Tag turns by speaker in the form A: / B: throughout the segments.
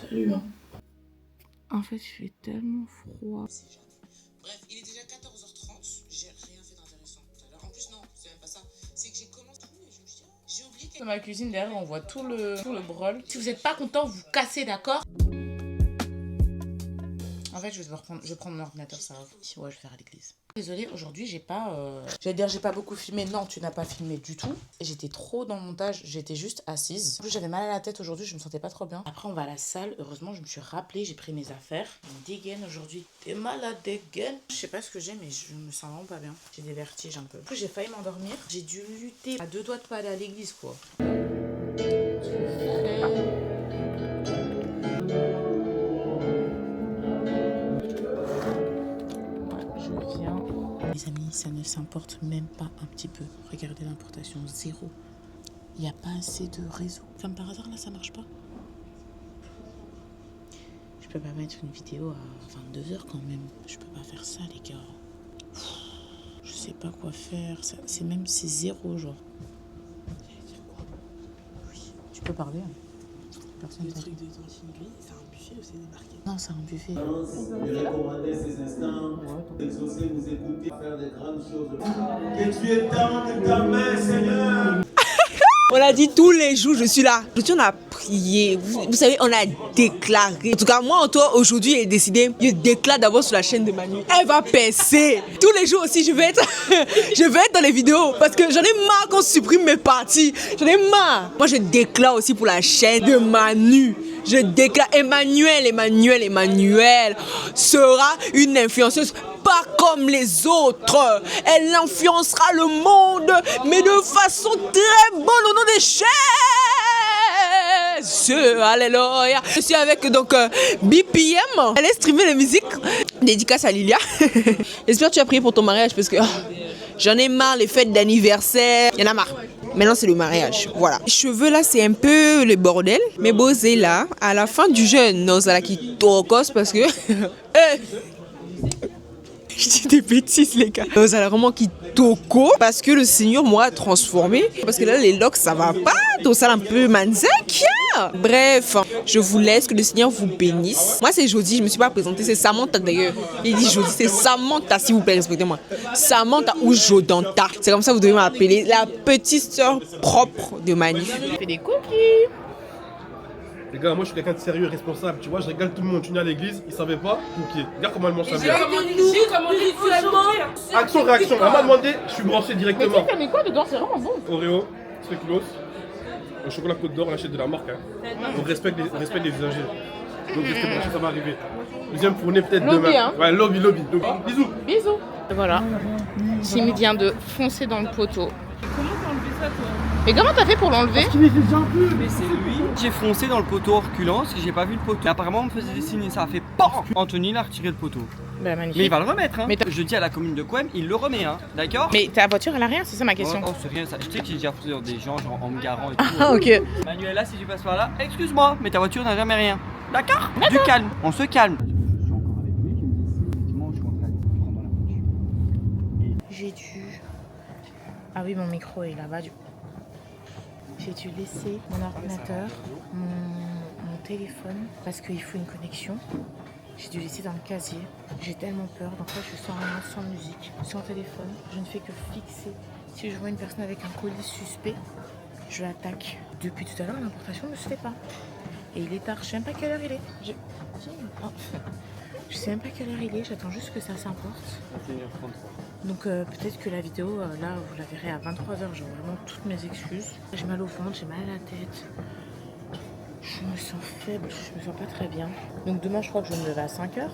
A: Salut. En fait, il fait tellement froid.
B: Bref, il est déjà 14h30. J'ai rien fait d'intéressant tout à l'heure. En plus, non, c'est même pas ça. C'est que j'ai commencé tout et je me suis dit, j'ai oublié que...
A: Dans ma cuisine, derrière, on voit tout le brol. Si vous n'êtes pas content, vous cassez, d'accord? En fait, je vais prendre mon ordinateur, ça va. Ouais, je vais faire à l'église. Désolée, aujourd'hui, j'ai pas... J'allais dire, j'ai pas beaucoup filmé. Non, tu n'as pas filmé du tout. J'étais trop dans le montage. J'étais juste assise. En plus, j'avais mal à la tête aujourd'hui. Je me sentais pas trop bien. Après, on va à la salle. Heureusement, je me suis rappelée. J'ai pris mes affaires. Une dégaine aujourd'hui. T'es malade, dégaine. Je sais pas ce que j'ai, mais je me sens vraiment pas bien. J'ai des vertiges un peu. En plus, j'ai failli m'endormir. J'ai dû lutter à 2 doigts de pas aller à l'église, quoi. Les amis, ça ne s'importe même pas un petit peu. Regardez l'importation, 0. Il n'y a pas assez de réseau. Comme par hasard, là, ça marche pas. Je peux pas mettre une vidéo à 22h quand même. Je peux pas faire ça, les gars. Je sais pas quoi faire. C'est 0, genre. J'allais dire quoi? Oui, tu peux parler. Hein. Personne. Le truc de Tantigui, c'est un buffet ou c'est démarqué? Non, c'est un buffet.
C: Lui recommander ces instants, exaucer, vous écouter, faire des grandes choses. Que tu étendes ta main, Seigneur.
D: On a dit tous les jours, je suis là. Aujourd'hui, on a prié. Vous savez, on a déclaré. En tout cas, moi, toi, aujourd'hui, j'ai décidé, je déclare d'abord sur la chaîne de Manu. Elle va percer. Tous les jours aussi, je vais être dans les vidéos. Parce que j'en ai marre qu'on supprime mes parties. J'en ai marre. Moi, je déclare aussi pour la chaîne de Manu. Je déclare Emmanuel sera une influenceuse pas comme les autres. Elle influencera le monde, mais de façon très bonne au nom des chaises. Alléluia. Je suis avec donc BPM. Elle est streamée de musique. Dédicace à Lilia. J'espère que tu as prié pour ton mariage parce que j'en ai marre les fêtes d'anniversaire. Il y en a marre. Maintenant, c'est le mariage. Voilà. Les cheveux, là, c'est un peu le bordel. Mais Bosé, là, à la fin du jeûne, non, ça là qui tocos parce que... Je dis des bêtises, les gars. Ça là vraiment qui toco parce que le Seigneur m'a transformé. Parce que là, les locks, ça va pas. Tout ça, un peu manzak. Bref, je vous laisse, que le Seigneur vous bénisse. Moi, c'est Jody, je me suis pas présentée. C'est Samantha, d'ailleurs. Il dit Jody, c'est Samantha, s'il vous plaît, respectez-moi. Samantha ou Jodanta. C'est comme ça que vous devez m'appeler. La petite sœur propre de Manu. Je fais des cookies.
E: Les gars, moi je suis quelqu'un de sérieux et responsable, tu vois, je régale tout le monde. Tu viens à l'église, ils savaient pas, ok. Regarde comment elle mange sa bière. Action, réaction. Elle m'a demandé, je suis branché directement.
A: Mais tu sais, quoi dedans? C'est vraiment bon.
E: Oreo, spéculoos, le chocolat Côte d'Or, on achète de la marque. Hein. On respecte les usagers. Donc restez branchés, ça va arriver. Deuxième fournée peut-être
A: Lobby,
E: demain.
A: Hein.
E: Ouais, lobby. Bisous.
A: Bisous. Voilà. Simi vient de foncer dans le poteau.
F: Comment t'as enlevé ça, toi?
A: Mais comment t'as fait pour l'enlever?
F: Parce qu'il était déjà un peu. Mais c'est lui. J'ai foncé dans le poteau en reculant parce que j'ai pas vu le poteau. Et apparemment, on me faisait des signes et ça a fait PAM. Anthony l'a retiré le poteau.
A: Bah, magnifique.
F: Mais il va le remettre, hein.
A: Mais
F: je dis à la commune de Coem, il le remet, hein. D'accord?
A: Mais ta voiture, elle a rien? C'est ça ma question.
F: Oh, c'est rien ça. Je sais que j'ai déjà foutu dans des gens, genre en me garant et tout.
A: Ah, ok.
F: Manuela, si tu passes par là, excuse-moi, mais ta voiture n'a jamais rien. D'accord? Du calme, on se calme.
A: J'ai dû... Ah oui, mon micro est là-bas. J'ai dû laisser mon ordinateur, mon téléphone, parce qu'il faut une connexion. J'ai dû laisser dans le casier. J'ai tellement peur. Donc là, je suis sans musique, sans téléphone. Je ne fais que fixer. Si je vois une personne avec un colis suspect, je l'attaque. Depuis tout à l'heure, l'importation ne se fait pas. Et il est tard. Je sais même pas quelle heure il est. Je sais même pas quelle heure il est. J'attends juste que ça s'importe. Donc peut-être que la vidéo, là, vous la verrez à 23h. J'ai vraiment toutes mes excuses. J'ai mal au ventre, j'ai mal à la tête. Je me sens faible, je me sens pas très bien. Donc demain, je crois que je vais me lever à 5h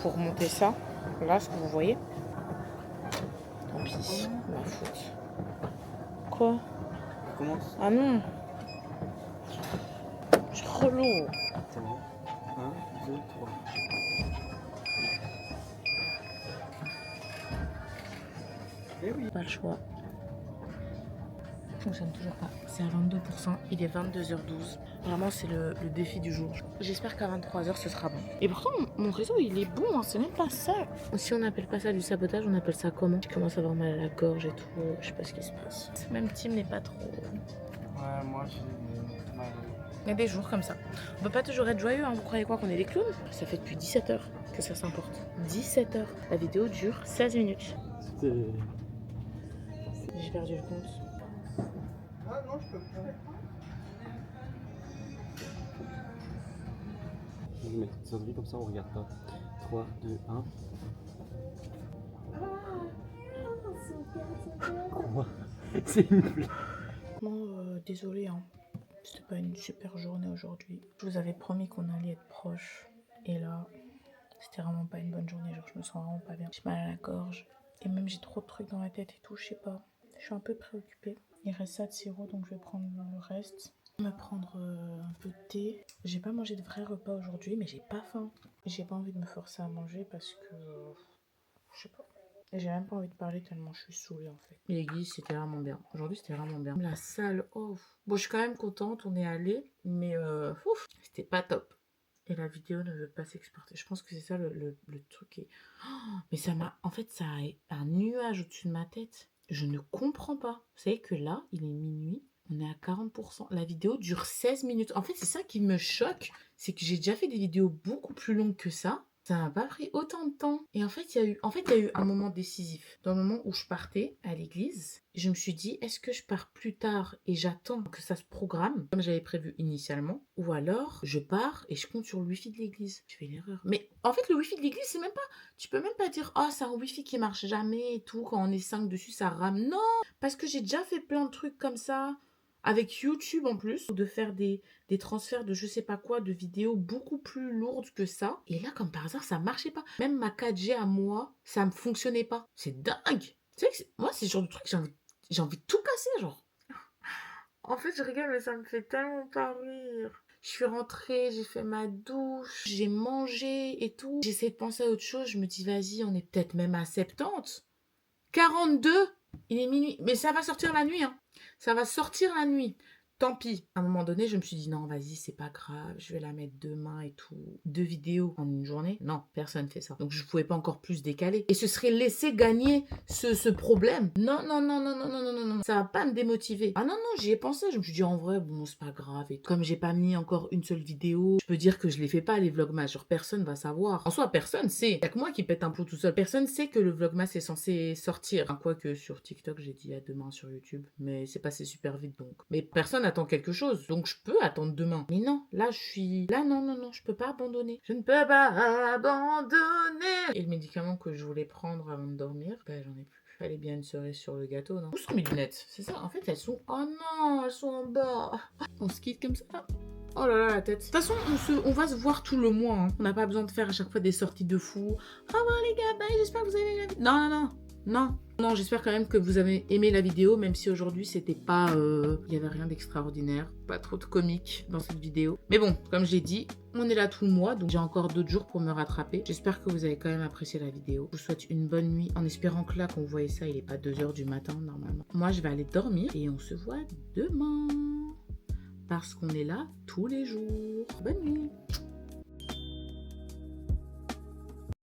A: pour monter ça. Là, ce que vous voyez. Tant pis, ma faute. Quoi?
F: Comment?
A: Ah non. Je suis relou.
F: 1, 2, 3. Eh oui.
A: Pas le choix. Fonctionne toujours pas. C'est à 22%. Il est 22h12. Vraiment, c'est le défi du jour. J'espère qu'à 23h, ce sera bon. Et pourtant, mon réseau, il est bon. Hein. C'est même pas ça. Si on n'appelle pas ça du sabotage, on appelle ça comment? Je commence à avoir mal à la gorge et tout. Je sais pas ce qui se passe. Même team n'est pas trop
F: Ouais, moi j'ai mal.
A: Il y a des jours comme ça. On peut pas toujours être joyeux, hein. Vous croyez quoi qu'on est des clowns? Ça fait depuis 17 heures que ça s'importe. 17 heures. La vidéo dure 16 minutes. J'ai perdu le compte.
F: Ah non, je peux pas.
G: Je vais mettre une sonnerie comme ça, on regarde pas. 3, 2, 1. Quoi? C'est une blague.
A: Bon, désolé, hein. C'était pas une super journée aujourd'hui. Je vous avais promis qu'on allait être proches. Et là, c'était vraiment pas une bonne journée. Genre, je me sens vraiment pas bien. J'ai mal à la gorge. Et même, j'ai trop de trucs dans la tête et tout. Je sais pas. Je suis un peu préoccupée. Il reste ça de sirop, donc je vais prendre le reste. Je vais me prendre un peu de thé. J'ai pas mangé de vrai repas aujourd'hui, mais j'ai pas faim. J'ai pas envie de me forcer à manger parce que... je sais pas. Et j'ai même pas envie de parler tellement je suis saoulée en fait. L'église c'était vraiment bien. Aujourd'hui c'était vraiment bien. La salle, oh. Bon, je suis quand même contente, on est allé, mais c'était pas top. Et la vidéo ne veut pas s'exporter. Je pense que c'est ça le truc. Qui est... oh, mais ça m'a. En fait, ça a un nuage au-dessus de ma tête. Je ne comprends pas. Vous savez que là, il est minuit. On est à 40%. La vidéo dure 16 minutes. En fait, c'est ça qui me choque. C'est que j'ai déjà fait des vidéos beaucoup plus longues que ça. Ça m'a pas pris autant de temps. Et en fait, il y a eu un moment décisif. Dans le moment où je partais à l'église, je me suis dit, est-ce que je pars plus tard et j'attends que ça se programme, comme j'avais prévu initialement, ou alors je pars et je compte sur le wifi de l'église. Je fais une erreur. Mais en fait, le wifi de l'église, c'est même pas... Tu peux même pas dire, oh, c'est un wifi qui marche jamais et tout. Quand on est 5 dessus, ça rame. Non! Parce que j'ai déjà fait plein de trucs comme ça. Avec YouTube en plus, de faire des transferts de je sais pas quoi, de vidéos beaucoup plus lourdes que ça. Et là, comme par hasard, ça marchait pas. Même ma 4G à moi, ça me fonctionnait pas. C'est dingue. Tu sais que moi, c'est le genre de truc, j'ai envie de tout casser, genre. En fait, je rigole, mais ça me fait tellement pas rire. Je suis rentrée, j'ai fait ma douche, j'ai mangé et tout. J'essaie de penser à autre chose, je me dis, vas-y, on est peut-être même à 70. 42, il est minuit. Mais ça va sortir la nuit, hein. Ça va sortir la nuit. Tant pis. À un moment donné, je me suis dit, non, vas-y, c'est pas grave. Je vais la mettre demain et tout. 2 vidéos en une journée. Non, personne fait ça. Donc, je pouvais pas encore plus décaler. Et ce serait laisser gagner ce problème. Non, non, non, non, non, non, non, non, non. Ça va pas me démotiver. Ah non, non, j'y ai pensé. Je me suis dit, en vrai, bon, c'est pas grave. Et comme j'ai pas mis encore une seule vidéo, je peux dire que je les fais pas, les vlogmas. Genre, personne va savoir. En soi, personne sait. Y'a que moi qui pète un plomb tout seul. Personne sait que le vlogmas est censé sortir. Enfin, quoique sur TikTok, j'ai dit à demain sur YouTube. Mais c'est passé super vite donc. Mais personne attend quelque chose. Donc je peux attendre demain. Mais non, là je suis... Là non, non, non, je peux pas abandonner. Je ne peux pas abandonner. Et le médicament que je voulais prendre avant de dormir, ben j'en ai plus. Fallait bien une cerise sur le gâteau, non? Où sont mes lunettes? C'est ça, en fait elles sont... Oh non, elles sont en bas. On se quitte comme ça. Oh là là, la tête. De toute façon, on va se voir tout le mois. Hein. On n'a pas besoin de faire à chaque fois des sorties de fou. Oh bon les gars, bye, j'espère que vous avez aimé la vidéo. Non, non, non. Non. Non, j'espère quand même que vous avez aimé la vidéo, même si aujourd'hui c'était pas... Il y avait rien d'extraordinaire, pas trop de comique dans cette vidéo. Mais bon, comme je l'ai dit, on est là tout le mois, donc j'ai encore d'autres jours pour me rattraper. J'espère que vous avez quand même apprécié la vidéo. Je vous souhaite une bonne nuit, en espérant que là, qu'on voyait ça, il est pas 2 h du matin normalement. Moi, je vais aller dormir et on se voit demain. Parce qu'on est là tous les jours. Bonne nuit.